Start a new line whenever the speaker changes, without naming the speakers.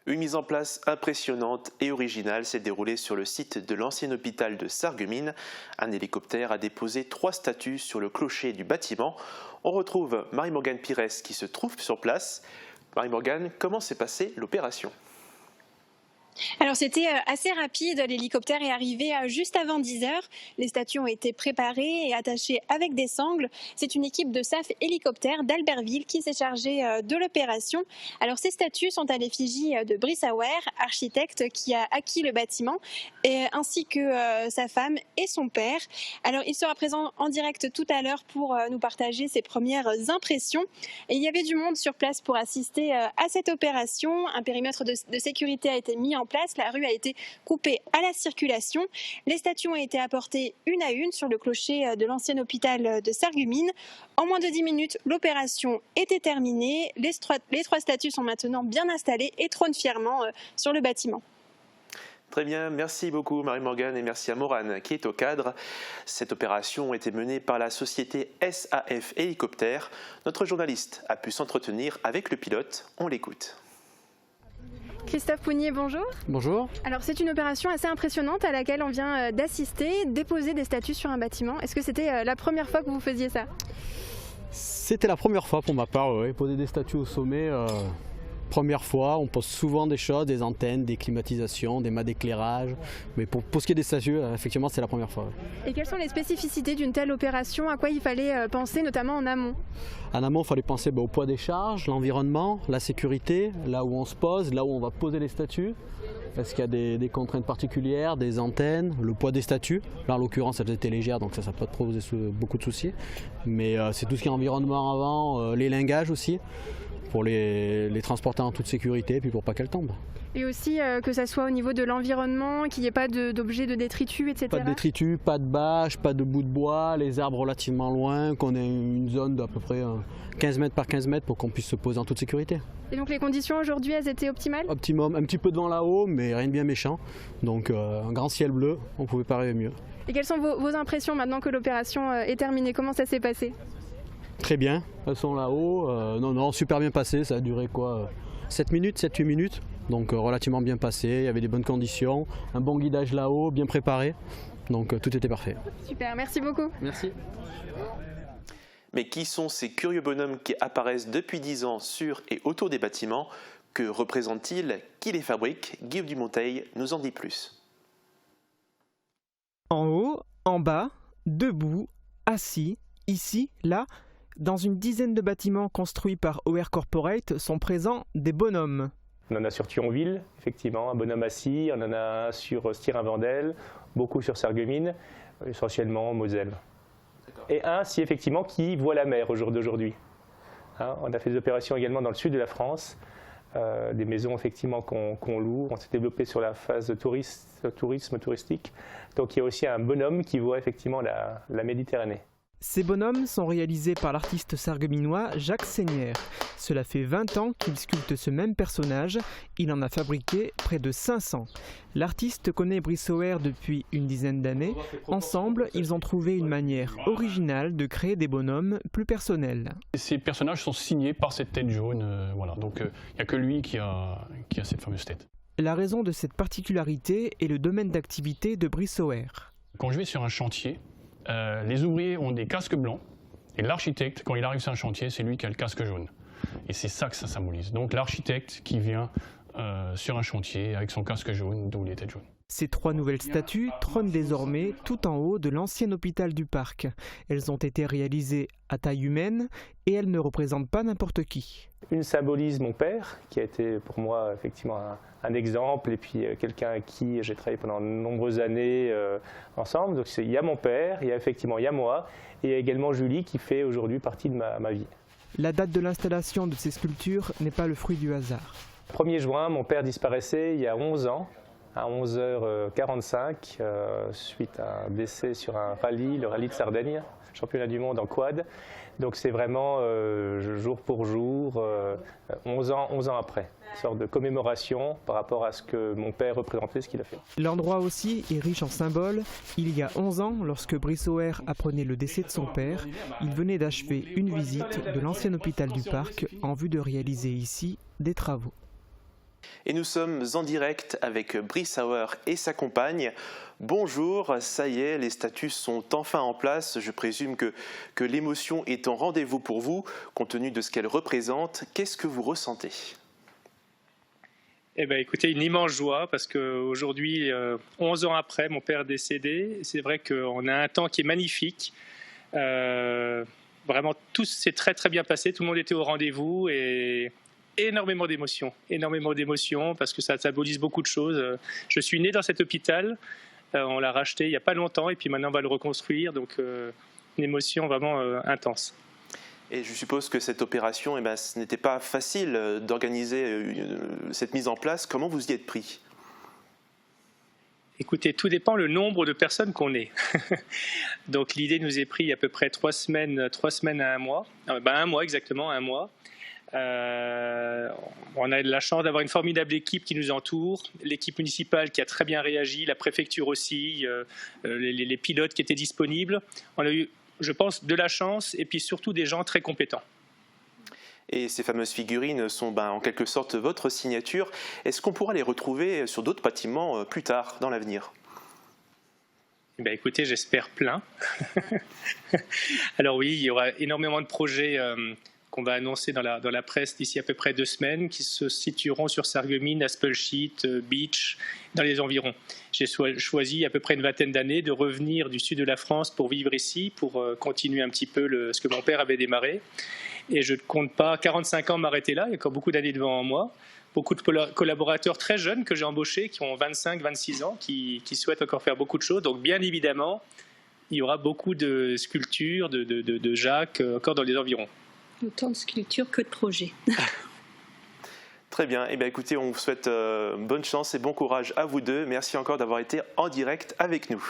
Une mise en place impressionnante et originale s'est déroulée sur le site de l'ancien hôpital de Sarreguemines. Un hélicoptère a déposé 3 statues sur le clocher du bâtiment. On retrouve Marie-Morgane Pires qui se trouve sur place. Marie-Morgane, comment s'est passée l'opération ?
Alors c'était assez rapide, l'hélicoptère est arrivé juste avant 10 h. Les statues ont été préparées et attachées avec des sangles. C'est une équipe de SAF hélicoptère d'Albertville qui s'est chargée de l'opération. Alors ces statues sont à l'effigie de Brice Auer, architecte qui a acquis le bâtiment, ainsi que sa femme et son père. Alors il sera présent en direct tout à l'heure pour nous partager ses premières impressions. Et il y avait du monde sur place pour assister à cette opération. Un périmètre de sécurité a été mis en place, la rue a été coupée à la circulation. Les statues ont été apportées une à une sur le clocher de l'ancien hôpital de Sarreguemines. En moins de 10 minutes, l'opération était terminée. Les 3 statues sont maintenant bien installées et trônent fièrement sur le bâtiment.
Très bien, merci beaucoup Marie-Morgane et merci à Morane qui est au cadre. Cette opération a été menée par la société SAF Hélicoptère. Notre journaliste a pu s'entretenir avec le pilote, on l'écoute.
Christophe Pougnier, bonjour.
Bonjour.
Alors c'est une opération assez impressionnante à laquelle on vient d'assister, déposer des statues sur un bâtiment. Est-ce que c'était la première fois que vous faisiez ça ?
C'était la première fois pour ma part, oui. Poser des statues au sommet, première fois. On pose souvent des choses, des antennes, des climatisations, des mâts d'éclairage. Mais pour ce qui est des statues, effectivement c'est la première fois.
Et quelles sont les spécificités d'une telle opération ? À quoi il fallait penser notamment en amont ?
En amont, il fallait penser au poids des charges, l'environnement, la sécurité, là où on se pose, là où on va poser les statues. Est-ce qu'il y a des contraintes particulières, des antennes, le poids des statues. Là en l'occurrence elles étaient légères donc ça ne peut pas poser beaucoup de soucis. Mais c'est tout ce qui est environnement avant, les lingages aussi, pour les transporter en toute sécurité et puis pour pas qu'elles tombent.
Et aussi que ça soit au niveau de l'environnement, qu'il n'y ait pas d'objets de détritus, etc.
Pas de détritus, pas de bâches, pas de bouts de bois, les arbres relativement loin, qu'on ait une zone d'à peu près 15 mètres par 15 mètres pour qu'on puisse se poser en toute sécurité.
Et donc les conditions aujourd'hui, elles étaient optimales ?
Optimum, un petit peu de vent là-haut, mais rien de bien méchant. Donc un grand ciel bleu, on ne pouvait pas rêver mieux.
Et quelles sont vos impressions maintenant que l'opération est terminée ? Comment ça s'est passé ?
Très bien, elles sont là-haut. Non, super bien passé, ça a duré 7 minutes, 7-8 minutes. Donc relativement bien passé, il y avait des bonnes conditions, un bon guidage là-haut, bien préparé. Donc tout était parfait.
Super, merci beaucoup.
Merci.
Mais qui sont ces curieux bonhommes qui apparaissent depuis 10 ans sur et autour des bâtiments ? Que représentent-ils ? Qui les fabrique ? Guillaume Dumonteil nous en dit plus.
En haut, en bas, debout, assis, ici, là, dans une dizaine de bâtiments construits par Auer Corporate sont présents des bonhommes.
On en a sur Thionville, effectivement, un bonhomme assis, on en a un sur Styrin-Vendel, beaucoup sur Sarreguemines, essentiellement Moselle. Et un, si effectivement, qui voit la mer au jour d'aujourd'hui. On a fait des opérations également dans le sud de la France, des maisons effectivement qu'on loue. On s'est développé sur la phase de tourisme touristique. Donc il y a aussi un bonhomme qui voit effectivement la Méditerranée.
Ces bonhommes sont réalisés par l'artiste sarregueminois Jacques Seignière. Cela fait 20 ans qu'il sculpte ce même personnage. Il en a fabriqué près de 500. L'artiste connaît Brice Auer depuis une dizaine d'années. Ensemble, ils ont trouvé une manière originale de créer des bonhommes plus personnels.
Ces personnages sont signés par cette tête jaune. Voilà. Donc il n'y a que lui qui a cette fameuse tête.
La raison de cette particularité est le domaine d'activité de Brice Auer.
Quand je vais sur un chantier, les ouvriers ont des casques blancs et l'architecte, quand il arrive sur un chantier, c'est lui qui a le casque jaune. Et c'est ça que ça symbolise. Donc l'architecte qui vient sur un chantier avec son casque jaune, d'où les têtes jaunes.
Ces 3 nouvelles statues trônent désormais tout en haut de l'ancien hôpital du Parc. Elles ont été réalisées à taille humaine et elles ne représentent pas n'importe qui.
Une symbolise mon père, qui a été pour moi effectivement un exemple, et puis quelqu'un avec qui j'ai travaillé pendant de nombreuses années ensemble. Donc il y a mon père, il y a moi, et il y a également Julie qui fait aujourd'hui partie de ma vie.
La date de l'installation de ces sculptures n'est pas le fruit du hasard.
1er juin, mon père disparaissait il y a 11 ans. À 11h45, suite à un décès sur un rallye, le rallye de Sardaigne, championnat du monde en quad. Donc c'est vraiment jour pour jour, 11 ans après, une sorte de commémoration par rapport à ce que mon père représentait, ce qu'il a fait.
L'endroit aussi est riche en symboles. Il y a 11 ans, lorsque Brice Auer apprenait le décès de son père, il venait d'achever une visite de l'ancien hôpital du Parc en vue de réaliser ici des travaux.
Et nous sommes en direct avec Brice Sauer et sa compagne. Bonjour, ça y est, les statues sont enfin en place. Je présume que l'émotion est en rendez-vous pour vous, compte tenu de ce qu'elles représentent. Qu'est-ce que vous ressentez ?
Eh bien, écoutez, une immense joie parce qu'aujourd'hui, 11 ans après, mon père est décédé. C'est vrai qu'on a un temps qui est magnifique. Vraiment, tout s'est très très bien passé. Tout le monde était au rendez-vous et énormément d'émotions parce que ça symbolise beaucoup de choses. Je suis né dans cet hôpital. On l'a racheté il n'y a pas longtemps et puis maintenant on va le reconstruire. Donc, une émotion vraiment intense.
Et je suppose que cette opération, ce n'était pas facile d'organiser cette mise en place. Comment vous y êtes pris ?
Écoutez, tout dépend le nombre de personnes qu'on est. Donc l'idée nous est prise à peu près 3 semaines à 1 mois. Un mois exactement, 1 mois. On a de la chance d'avoir une formidable équipe qui nous entoure, l'équipe municipale qui a très bien réagi, la préfecture aussi, les pilotes qui étaient disponibles. On a eu, je pense, de la chance et puis surtout des gens très compétents.
Et ces fameuses figurines sont en quelque sorte votre signature. Est-ce qu'on pourra les retrouver sur d'autres bâtiments plus tard, dans l'avenir ?
Écoutez, j'espère plein. Alors oui, il y aura énormément de projets qu'on va annoncer dans la presse d'ici à peu près 2 semaines, qui se situeront sur Sarreguemines, Aspelshit, Beach, dans les environs. J'ai choisi à peu près une 20aine d'années de revenir du sud de la France pour vivre ici, pour continuer un petit peu ce que mon père avait démarré. Et je ne compte pas 45 ans m'arrêter là, il y a encore beaucoup d'années devant moi. Beaucoup de collaborateurs très jeunes que j'ai embauchés, qui ont 25, 26 ans, qui souhaitent encore faire beaucoup de choses. Donc bien évidemment, il y aura beaucoup de sculptures, de Jacques, encore dans les environs.
Autant de sculptures que de projets.
Très bien. Écoutez, on vous souhaite bonne chance et bon courage à vous deux. Merci encore d'avoir été en direct avec nous.